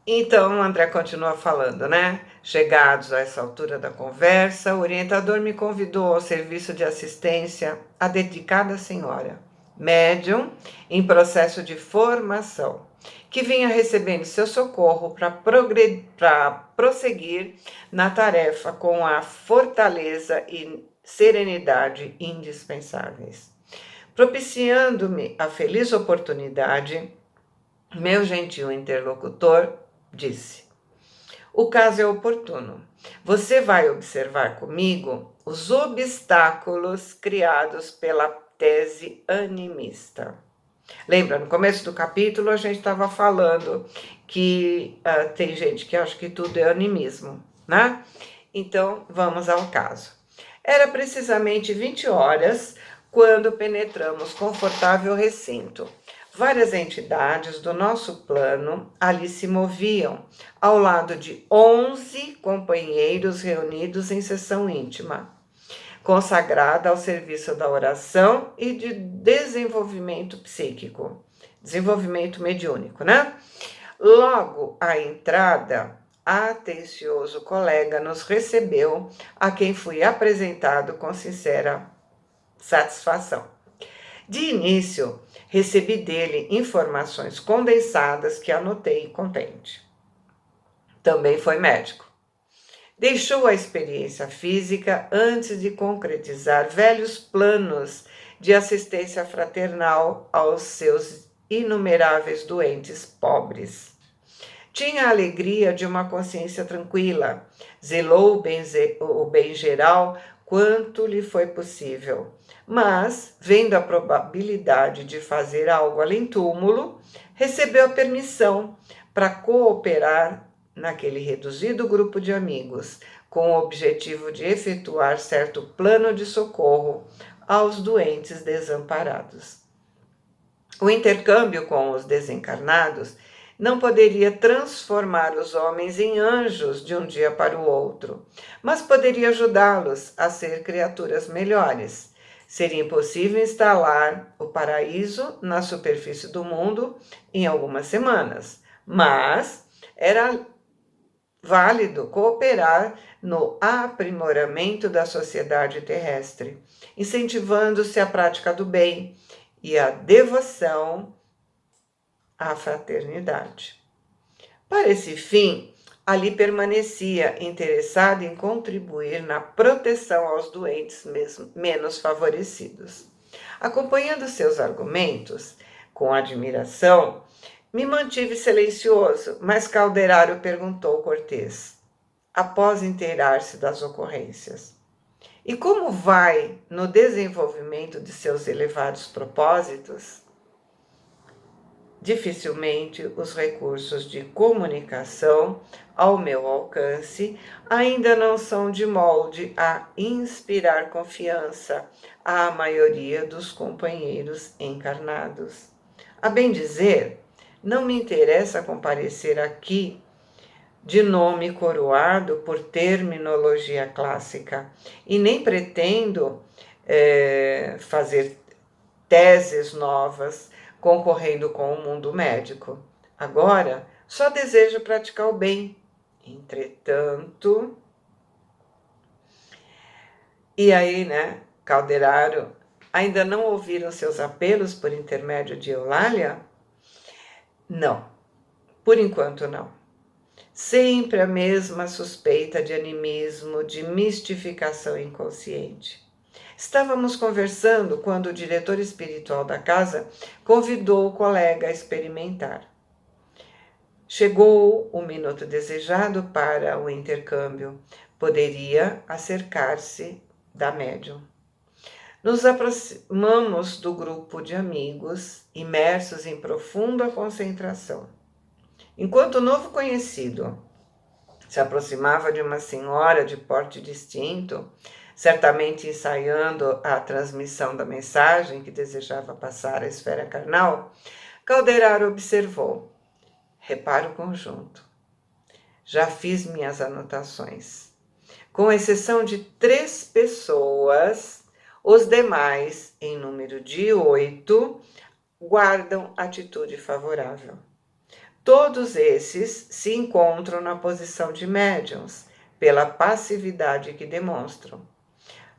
Então, André continua falando, né? Chegados a essa altura da conversa, o orientador me convidou ao serviço de assistência à dedicada senhora, médium em processo de formação, que vinha recebendo seu socorro para prosseguir na tarefa com a fortaleza e serenidade indispensáveis. Propiciando-me a feliz oportunidade, meu gentil interlocutor disse: o caso é oportuno. Você vai observar comigo os obstáculos criados pela tese animista. Lembra, no começo do capítulo a gente estava falando que tem gente que acha que tudo é animismo, né? Então, vamos ao caso. Era precisamente 20 horas quando penetramos confortável recinto. Várias entidades do nosso plano ali se moviam, ao lado de 11 companheiros reunidos em sessão íntima, consagrada ao serviço da oração e de desenvolvimento psíquico, desenvolvimento mediúnico, né? Logo à entrada, atencioso colega nos recebeu, a quem fui apresentado com sincera satisfação. De início, recebi dele informações condensadas que anotei contente. Também foi médico. Deixou a experiência física antes de concretizar velhos planos de assistência fraternal aos seus inumeráveis doentes pobres. Tinha a alegria de uma consciência tranquila, zelou o bem geral quanto lhe foi possível, mas, vendo a probabilidade de fazer algo além túmulo, recebeu a permissão para cooperar naquele reduzido grupo de amigos, com o objetivo de efetuar certo plano de socorro aos doentes desamparados. O intercâmbio com os desencarnados não poderia transformar os homens em anjos de um dia para o outro, mas poderia ajudá-los a ser criaturas melhores. Seria impossível instalar o paraíso na superfície do mundo em algumas semanas, mas era válido cooperar no aprimoramento da sociedade terrestre, incentivando-se a prática do bem e a devoção à fraternidade. Para esse fim, ali permanecia interessado em contribuir na proteção aos doentes menos favorecidos. Acompanhando seus argumentos com admiração, me mantive silencioso, mas Calderaro perguntou cortês, após inteirar-se das ocorrências: e como vai no desenvolvimento de seus elevados propósitos? Dificilmente os recursos de comunicação ao meu alcance ainda não são de molde a inspirar confiança à maioria dos companheiros encarnados. A bem dizer, não me interessa comparecer aqui de nome coroado por terminologia clássica e nem pretendo fazer teses novas concorrendo com o mundo médico. Agora, só desejo praticar o bem. Entretanto, e aí, né, Calderaro, ainda não ouviram seus apelos por intermédio de Eulália? Não, por enquanto não. Sempre a mesma suspeita de animismo, de mistificação inconsciente. Estávamos conversando quando o diretor espiritual da casa convidou o colega a experimentar. Chegou o minuto desejado para o intercâmbio. Poderia acercar-se da médium. Nos aproximamos do grupo de amigos, imersos em profunda concentração. Enquanto o novo conhecido se aproximava de uma senhora de porte distinto, certamente ensaiando a transmissão da mensagem que desejava passar à esfera carnal, Calderaro observou: repara o conjunto. Já fiz minhas anotações. Com exceção de 3 pessoas, os demais, em número de 8, guardam atitude favorável. Todos esses se encontram na posição de médiuns, pela passividade que demonstram.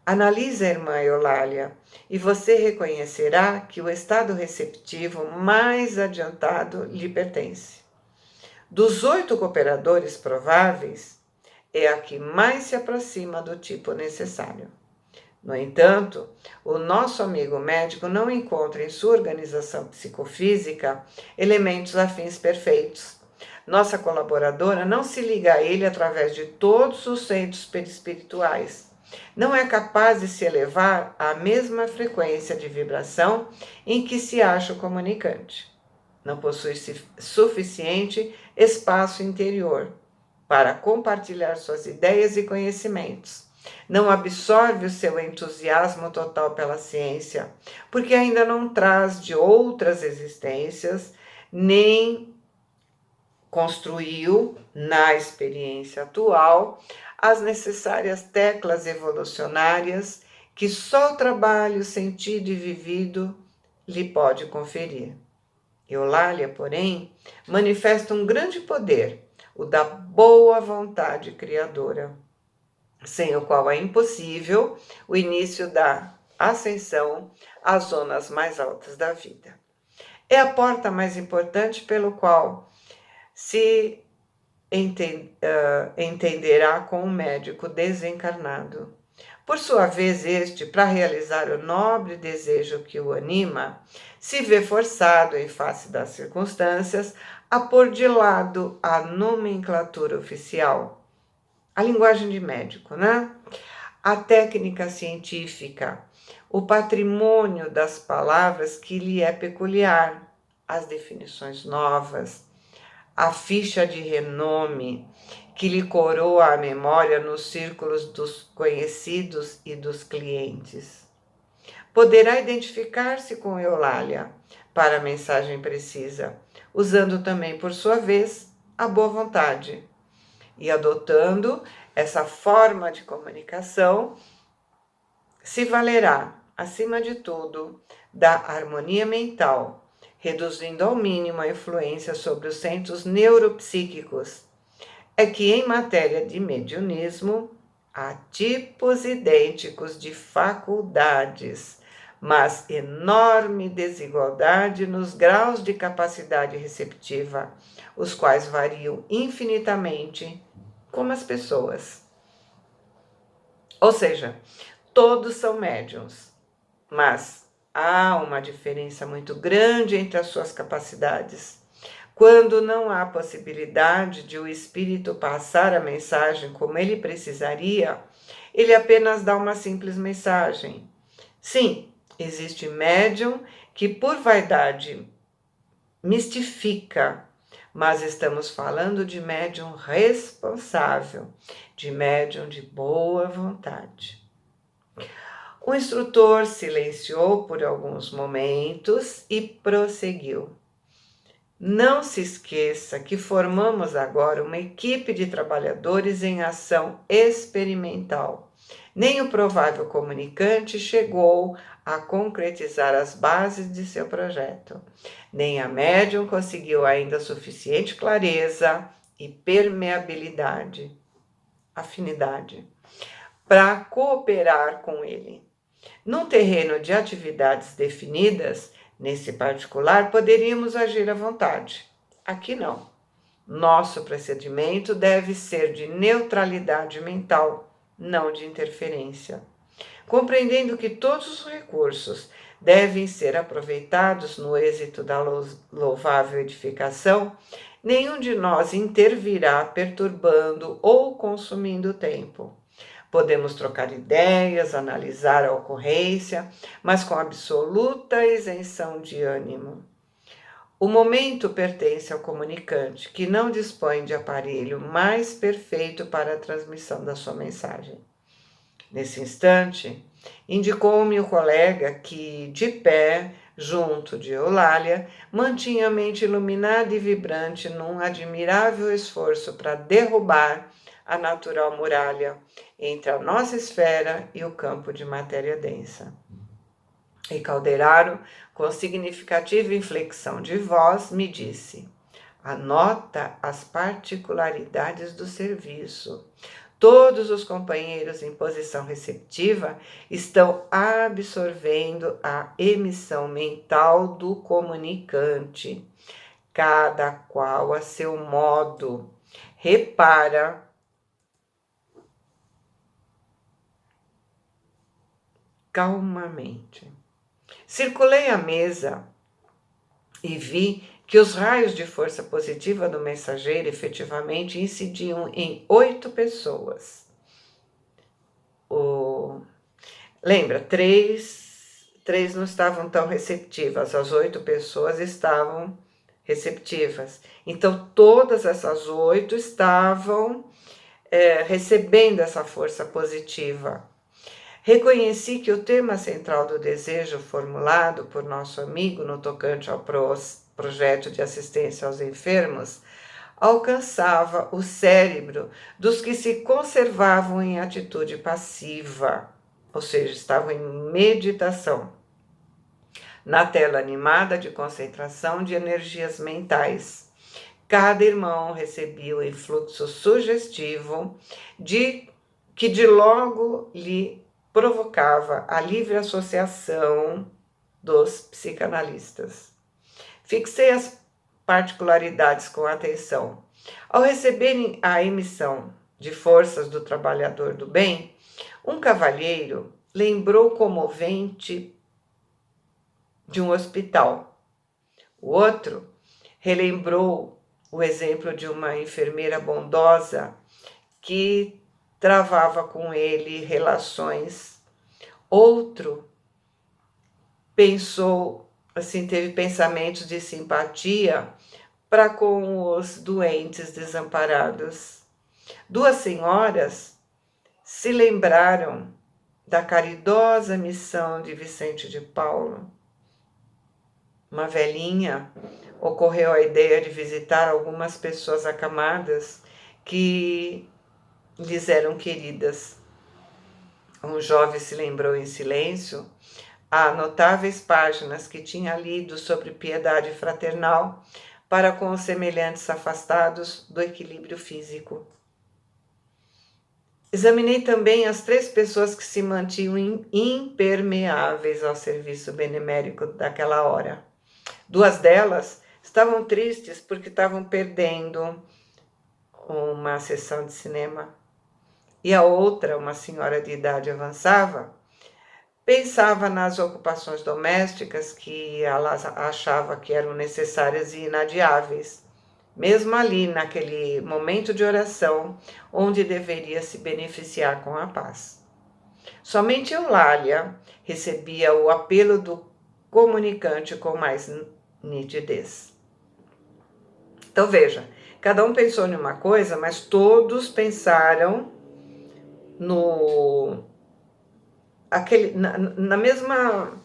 Analise a irmã Eulália e você reconhecerá que o estado receptivo mais adiantado lhe pertence. Dos 8 cooperadores prováveis, é a que mais se aproxima do tipo necessário. No entanto, o nosso amigo médico não encontra em sua organização psicofísica elementos afins perfeitos. Nossa colaboradora não se liga a ele através de todos os centros perispirituais. Não é capaz de se elevar à mesma frequência de vibração em que se acha o comunicante. Não possui suficiente espaço interior para compartilhar suas ideias e conhecimentos. Não absorve o seu entusiasmo total pela ciência, porque ainda não traz de outras existências, nem construiu, na experiência atual, as necessárias teclas evolucionárias que só o trabalho sentido e vivido lhe pode conferir. Eulália, porém, manifesta um grande poder, o da boa vontade criadora, sem o qual é impossível o início da ascensão às zonas mais altas da vida. É a porta mais importante pelo qual se entenderá com o médico desencarnado. Por sua vez, este, para realizar o nobre desejo que o anima, se vê forçado, em face das circunstâncias, a pôr de lado a nomenclatura oficial, a linguagem de médico, né? A técnica científica, o patrimônio das palavras que lhe é peculiar, as definições novas, a ficha de renome que lhe coroa a memória nos círculos dos conhecidos e dos clientes. Poderá identificar-se com Eulália para a mensagem precisa, usando também, por sua vez, a boa vontade. E adotando essa forma de comunicação, se valerá, acima de tudo, da harmonia mental, reduzindo ao mínimo a influência sobre os centros neuropsíquicos. É que em matéria de mediunismo, há tipos idênticos de faculdades, mas enorme desigualdade nos graus de capacidade receptiva, os quais variam infinitamente como as pessoas. Ou seja, todos são médiuns, mas há uma diferença muito grande entre as suas capacidades. Quando não há possibilidade de o espírito passar a mensagem como ele precisaria, ele apenas dá uma simples mensagem. Sim, existe médium que por vaidade mistifica, mas estamos falando de médium responsável, de médium de boa vontade. O instrutor silenciou por alguns momentos e prosseguiu. Não se esqueça que formamos agora uma equipe de trabalhadores em ação experimental. Nem o provável comunicante chegou a concretizar as bases de seu projeto. Nem a médium conseguiu ainda suficiente clareza e permeabilidade, afinidade, para cooperar com ele. Num terreno de atividades definidas, nesse particular, poderíamos agir à vontade. Aqui não. Nosso procedimento deve ser de neutralidade mental, não de interferência. Compreendendo que todos os recursos devem ser aproveitados no êxito da louvável edificação, nenhum de nós intervirá perturbando ou consumindo tempo. Podemos trocar ideias, analisar a ocorrência, mas com absoluta isenção de ânimo. O momento pertence ao comunicante, que não dispõe de aparelho mais perfeito para a transmissão da sua mensagem. Nesse instante, indicou-me o colega que, de pé, junto de Eulália, mantinha a mente iluminada e vibrante num admirável esforço para derrubar a natural muralha entre a nossa esfera e o campo de matéria densa. E Calderaro, com significativa inflexão de voz, me disse: Anota as particularidades do serviço. Todos os companheiros em posição receptiva estão absorvendo a emissão mental do comunicante, cada qual a seu modo. Repara calmamente. Circulei a mesa e vi que os raios de força positiva do mensageiro efetivamente incidiam em 8 pessoas. Lembra, três não estavam tão receptivas, as 8 pessoas estavam receptivas. Então, todas essas 8 estavam recebendo essa força positiva. Reconheci que o tema central do desejo formulado por nosso amigo no tocante ao projeto de assistência aos enfermos alcançava o cérebro dos que se conservavam em atitude passiva, ou seja, estavam em meditação, na tela animada de concentração de energias mentais. Cada irmão recebia o influxo sugestivo que de logo lhe provocava a livre associação dos psicanalistas. Fixei as particularidades com atenção. Ao receberem a emissão de forças do trabalhador do bem, um cavalheiro lembrou comovente de um hospital. O outro relembrou o exemplo de uma enfermeira bondosa que travava com ele relações. Outro pensou, assim, teve pensamentos de simpatia para com os doentes desamparados. 2 senhoras se lembraram da caridosa missão de Vicente de Paulo. Uma velhinha ocorreu a ideia de visitar algumas pessoas acamadas que lhes eram queridas. Um jovem se lembrou em silêncio as notáveis páginas que tinha lido sobre piedade fraternal para com os semelhantes afastados do equilíbrio físico. Examinei também as 3 pessoas que se mantinham impermeáveis ao serviço benemérito daquela hora. 2 delas estavam tristes porque estavam perdendo uma sessão de cinema. E a outra, uma senhora de idade avançada, pensava nas ocupações domésticas que ela achava que eram necessárias e inadiáveis, mesmo ali naquele momento de oração onde deveria se beneficiar com a paz. Somente Eulália recebia o apelo do comunicante com mais nitidez. Então veja, cada um pensou em uma coisa, mas todos pensaram na mesma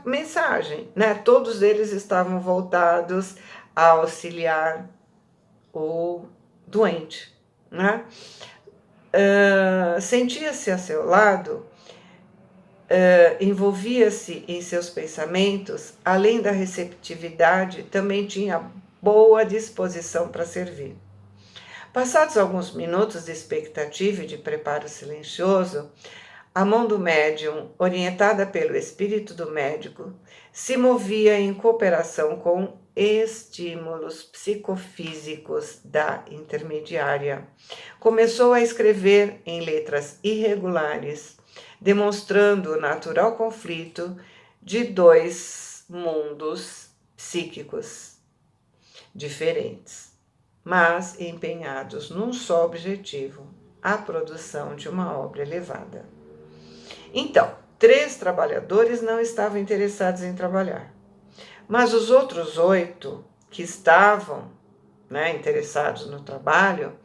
mensagem, né? Todos eles estavam voltados a auxiliar o doente, né? Sentia-se a seu lado, envolvia-se em seus pensamentos, além da receptividade, também tinha boa disposição para servir. Passados alguns minutos de expectativa e de preparo silencioso, a mão do médium, orientada pelo espírito do médico, se movia em cooperação com estímulos psicofísicos da intermediária. Começou a escrever em letras irregulares, demonstrando o natural conflito de 2 mundos psíquicos diferentes, mas empenhados num só objetivo, a produção de uma obra elevada. Então, 3 trabalhadores não estavam interessados em trabalhar, mas os outros 8 que estavam, interessados no trabalho,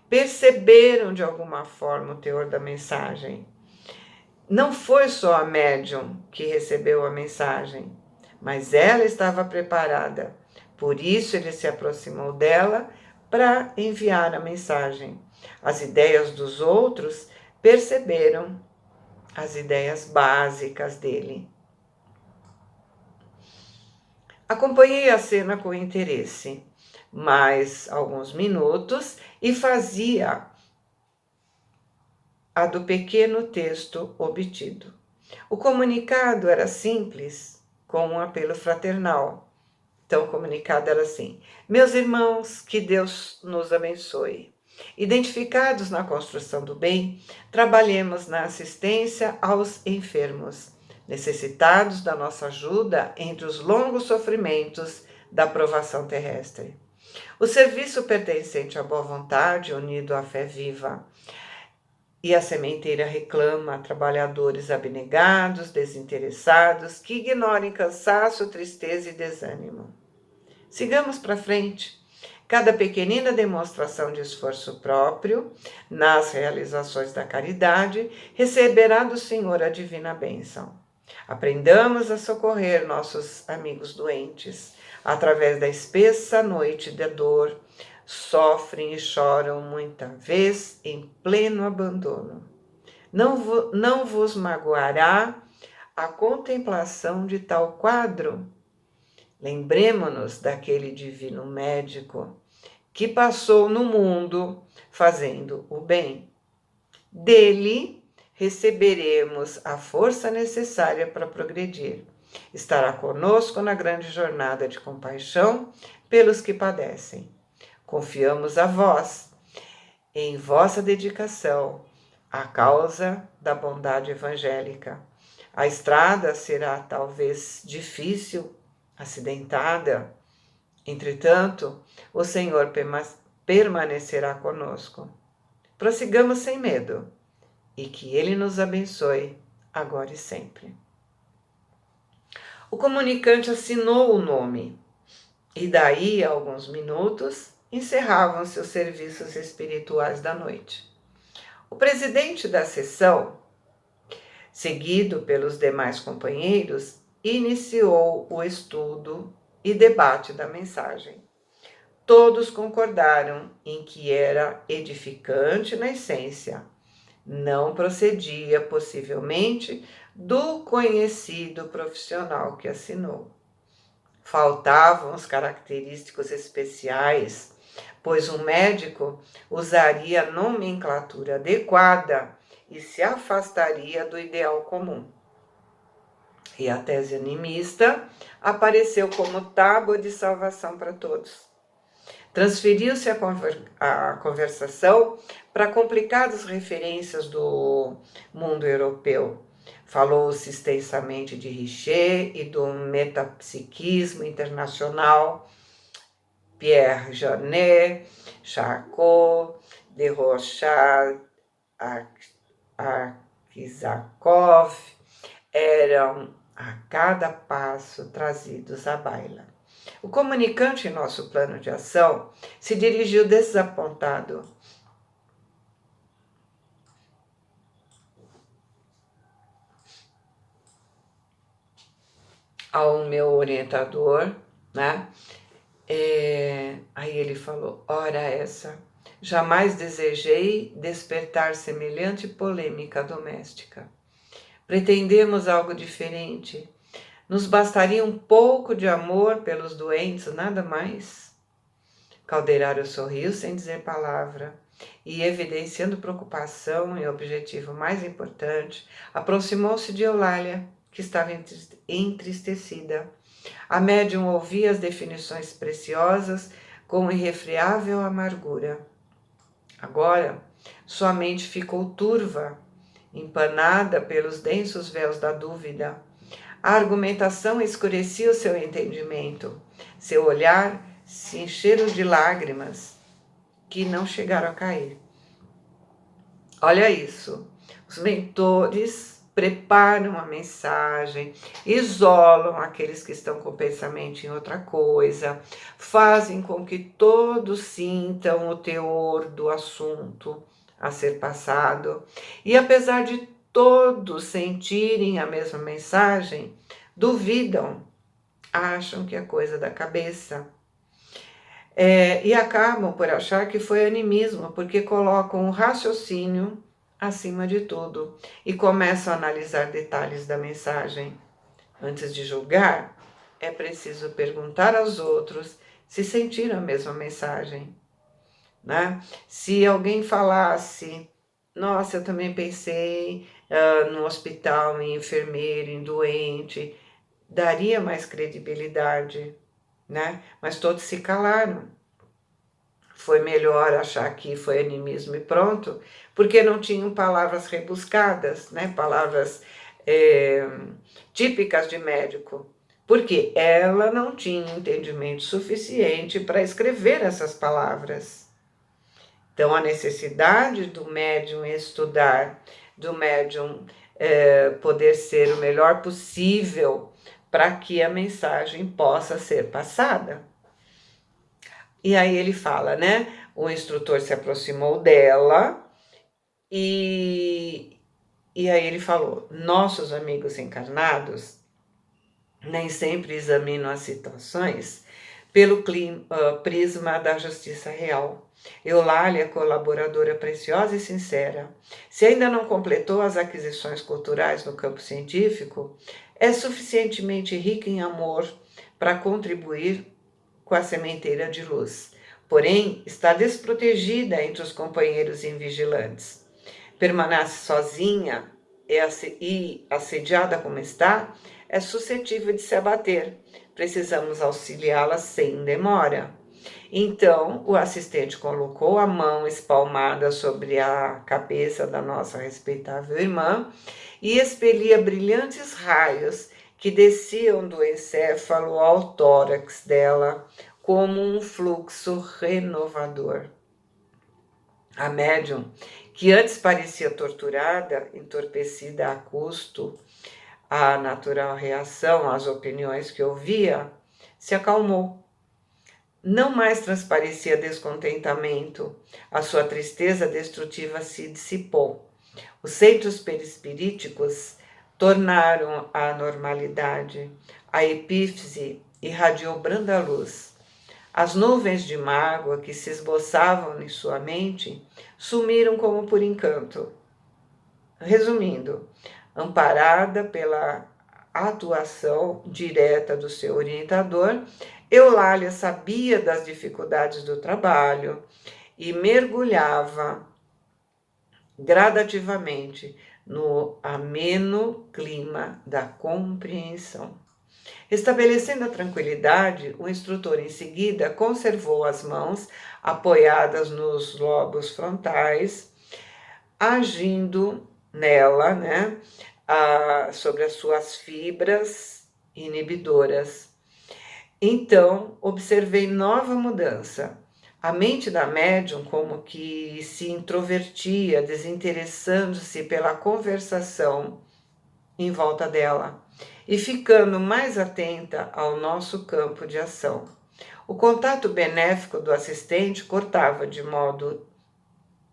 perceberam de alguma forma o teor da mensagem. Não foi só a médium que recebeu a mensagem, mas ela estava preparada. Por isso ele se aproximou dela para enviar a mensagem. As ideias dos outros perceberam as ideias básicas dele. Acompanhei a cena com interesse, mais alguns minutos, e fazia a do pequeno texto obtido. O comunicado era simples, com um apelo fraternal. Então, o comunicado era assim: meus irmãos, que Deus nos abençoe. Identificados na construção do bem, trabalhemos na assistência aos enfermos, necessitados da nossa ajuda entre os longos sofrimentos da provação terrestre. O serviço pertencente à boa vontade, unido à fé viva, e a sementeira reclama trabalhadores abnegados, desinteressados, que ignorem cansaço, tristeza e desânimo. Sigamos para frente. Cada pequenina demonstração de esforço próprio nas realizações da caridade receberá do Senhor a divina bênção. Aprendamos a socorrer nossos amigos doentes. Através da espessa noite de dor, sofrem e choram muita vez em pleno abandono. Não vos magoará a contemplação de tal quadro? Lembremo-nos daquele divino médico que passou no mundo fazendo o bem. Dele receberemos a força necessária para progredir. Estará conosco na grande jornada de compaixão pelos que padecem. Confiamos a vós, em vossa dedicação, à causa da bondade evangélica. A estrada será talvez difícil, acidentada. Entretanto, o Senhor permanecerá conosco. Prossigamos sem medo e que Ele nos abençoe agora e sempre. O comunicante assinou o nome e daí a alguns minutos encerravam seus serviços espirituais da noite. O presidente da sessão, seguido pelos demais companheiros, iniciou o estudo e debate da mensagem. Todos concordaram em que era edificante na essência. Não procedia, possivelmente, do conhecido profissional que assinou. Faltavam os característicos especiais, pois um médico usaria a nomenclatura adequada e se afastaria do ideal comum. E a tese animista apareceu como tábua de salvação para todos. Transferiu-se a conversação para complicadas referências do mundo europeu. Falou-se extensamente de Richer e do metapsiquismo internacional, Pierre Janet, Charcot, de Rochat, Akizakov, eram a cada passo trazidos à baila. O comunicante em nosso plano de ação se dirigiu desapontado ao meu orientador, né? Aí ele falou: ora essa, jamais desejei despertar semelhante polêmica doméstica. Pretendemos algo diferente. Nos bastaria um pouco de amor pelos doentes, nada mais. Calderaro sorriu sem dizer palavra e, evidenciando preocupação e objetivo mais importante, aproximou-se de Eulália, que estava entristecida. A médium ouvia as definições preciosas com irrefreável amargura. Agora, sua mente ficou turva, empanada pelos densos véus da dúvida. A argumentação escurecia o seu entendimento. Seu olhar se encheram de lágrimas que não chegaram a cair. Olha isso. Os mentores preparam a mensagem, isolam aqueles que estão com o pensamento em outra coisa, fazem com que todos sintam o teor do assunto a ser passado. E apesar de todos sentirem a mesma mensagem, duvidam, acham que é coisa da cabeça. E acabam por achar que foi animismo, porque colocam o raciocínio acima de tudo e começam a analisar detalhes da mensagem. Antes de julgar, é preciso perguntar aos outros se sentiram a mesma mensagem, né? Se alguém falasse, nossa, eu também pensei no hospital, em enfermeiro, em doente, daria mais credibilidade, né? Mas todos se calaram. Foi melhor achar que foi animismo e pronto, porque não tinham palavras rebuscadas, né? Palavras típicas de médico, porque ela não tinha entendimento suficiente para escrever essas palavras. Então, a necessidade do médium estudar, do médium poder ser o melhor possível para que a mensagem possa ser passada. E aí ele fala, né? O instrutor se aproximou dela e aí ele falou: nossos amigos encarnados nem sempre examinam as situações pelo prisma da justiça real. Eulália, colaboradora preciosa e sincera, se ainda não completou as aquisições culturais no campo científico, é suficientemente rica em amor para contribuir com a sementeira de luz. Porém, está desprotegida entre os companheiros invigilantes. Permanece sozinha e assediada como está, é suscetível de se abater. Precisamos auxiliá-la sem demora. Então, o assistente colocou a mão espalmada sobre a cabeça da nossa respeitável irmã e expelia brilhantes raios que desciam do encéfalo ao tórax dela como um fluxo renovador. A médium, que antes parecia torturada, entorpecida a custo, a natural reação às opiniões que ouvia, se acalmou. Não mais transparecia descontentamento, a sua tristeza destrutiva se dissipou. Os centros perispiríticos tornaram a normalidade, a epífise irradiou branda luz. As nuvens de mágoa que se esboçavam em sua mente sumiram como por encanto. Resumindo, amparada pela atuação direta do seu orientador, Eulália sabia das dificuldades do trabalho e mergulhava gradativamente no ameno clima da compreensão. Estabelecendo a tranquilidade, o instrutor em seguida conservou as mãos apoiadas nos lobos frontais, agindo nela, né, sobre as suas fibras inibidoras. Então, observei nova mudança. A mente da médium como que se introvertia, desinteressando-se pela conversação em volta dela e ficando mais atenta ao nosso campo de ação. O contato benéfico do assistente cortava de modo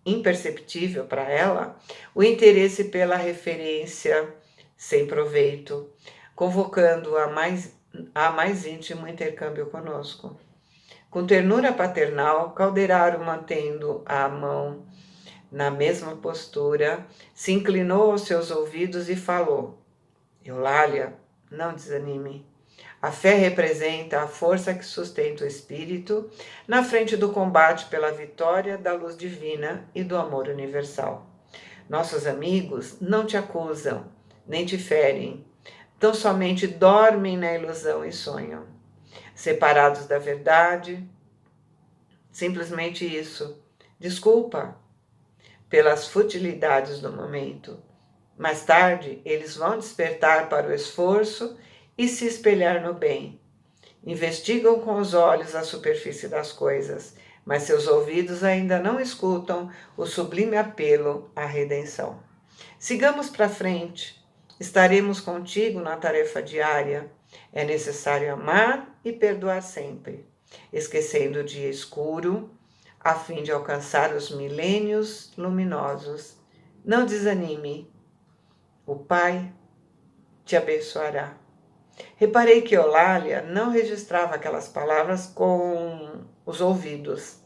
imperceptível para ela o interesse pela referência sem proveito, convocando-a a mais íntimo intercâmbio conosco. Com ternura paternal, Calderaro, mantendo a mão na mesma postura, se inclinou aos seus ouvidos e falou: Eulália, não desanime. A fé representa a força que sustenta o espírito na frente do combate pela vitória da luz divina e do amor universal. Nossos amigos não te acusam, nem te ferem, tão somente dormem na ilusão e sonham. Separados da verdade, simplesmente isso. Desculpa pelas futilidades do momento. Mais tarde, eles vão despertar para o esforço e se espelhar no bem. Investigam com os olhos a superfície das coisas, mas seus ouvidos ainda não escutam o sublime apelo à redenção. Sigamos para frente. Estaremos contigo na tarefa diária. É necessário amar e perdoar sempre, esquecendo o dia escuro, a fim de alcançar os milênios luminosos. Não desanime. O Pai te abençoará. Reparei que Eulália não registrava aquelas palavras com os ouvidos.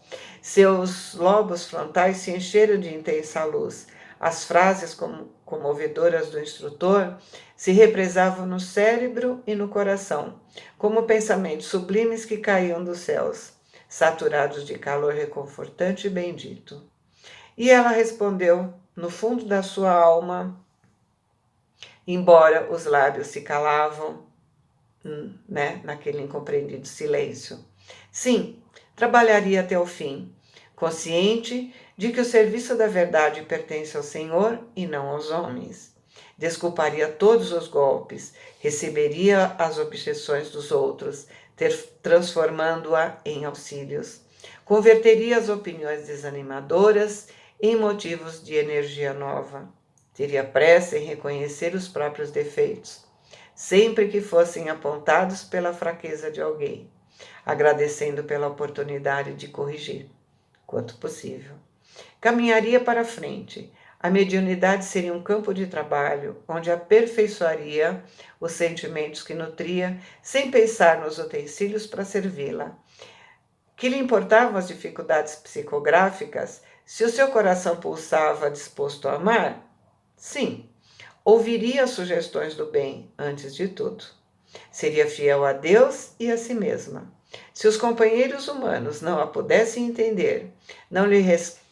Seus lobos frontais se encheram de intensa luz. As frases comovedoras do instrutor se represavam no cérebro e no coração, como pensamentos sublimes que caíam dos céus, saturados de calor reconfortante e bendito. E ela respondeu, no fundo da sua alma, embora os lábios se calavam, né, naquele incompreendido silêncio. Sim, trabalharia até o fim, consciente de que o serviço da verdade pertence ao Senhor e não aos homens. Desculparia todos os golpes, receberia as objeções dos outros, transformando-a em auxílios. Converteria as opiniões desanimadoras em motivos de energia nova. Teria pressa em reconhecer os próprios defeitos, sempre que fossem apontados pela fraqueza de alguém, agradecendo pela oportunidade de corrigir, quanto possível. Caminharia para frente. A mediunidade seria um campo de trabalho onde aperfeiçoaria os sentimentos que nutria, sem pensar nos utensílios para servi-la. Que lhe importavam as dificuldades psicográficas se o seu coração pulsava disposto a amar? Sim. Ouviria as sugestões do bem antes de tudo. Seria fiel a Deus e a si mesma. Se os companheiros humanos não a pudessem entender, não lhe restava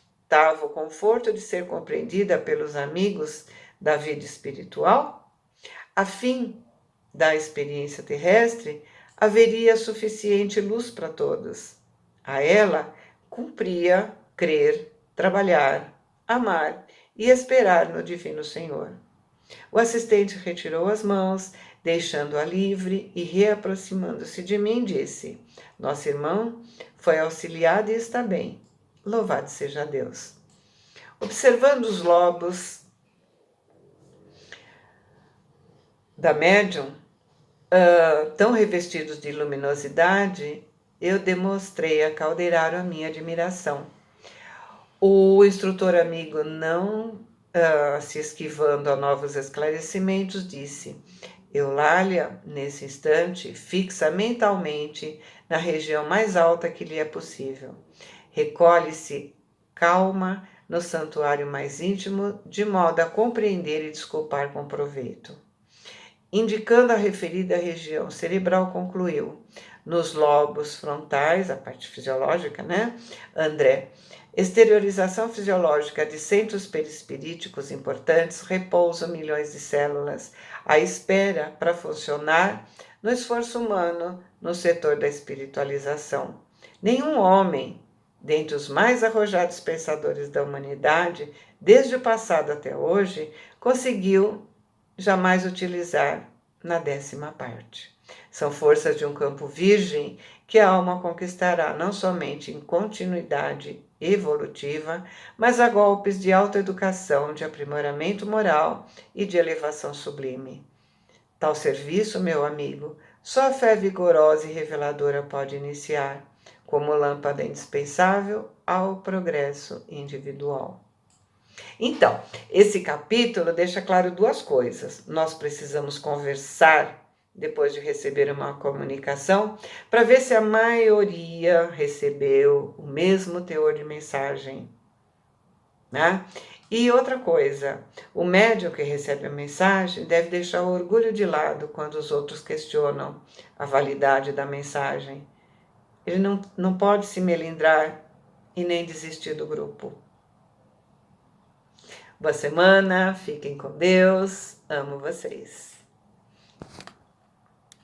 o conforto de ser compreendida pelos amigos da vida espiritual? A fim da experiência terrestre, haveria suficiente luz para todos. A ela cumpria crer, trabalhar, amar e esperar no Divino Senhor. O assistente retirou as mãos, deixando-a livre e reaproximando-se de mim, disse: Nosso irmão foi auxiliado e está bem. Louvado seja Deus. Observando os lobos da médium, tão revestidos de luminosidade, eu demonstrei a Calderaro a minha admiração. O instrutor amigo, não se esquivando a novos esclarecimentos, disse: Eulália, nesse instante, fixa mentalmente na região mais alta que lhe é possível. Recolhe-se calma no santuário mais íntimo, de modo a compreender e desculpar com proveito. Indicando a referida região cerebral, concluiu: nos lobos frontais, a parte fisiológica, né, André? Exteriorização fisiológica de centros perispiríticos importantes repousam milhões de células à espera para funcionar no esforço humano no setor da espiritualização. Nenhum homem, dentre os mais arrojados pensadores da humanidade, desde o passado até hoje, conseguiu jamais utilizar na 10ª parte. São forças de um campo virgem que a alma conquistará não somente em continuidade evolutiva, mas a golpes de autoeducação, de aprimoramento moral e de elevação sublime. Tal serviço, meu amigo, só a fé vigorosa e reveladora pode iniciar, como lâmpada indispensável ao progresso individual. Então, esse capítulo deixa claro duas coisas. Nós precisamos conversar depois de receber uma comunicação, para ver se a maioria recebeu o mesmo teor de mensagem, né? E outra coisa, o médium que recebe a mensagem deve deixar o orgulho de lado quando os outros questionam a validade da mensagem. Ele não pode se melindrar e nem desistir do grupo. Boa semana, fiquem com Deus, amo vocês.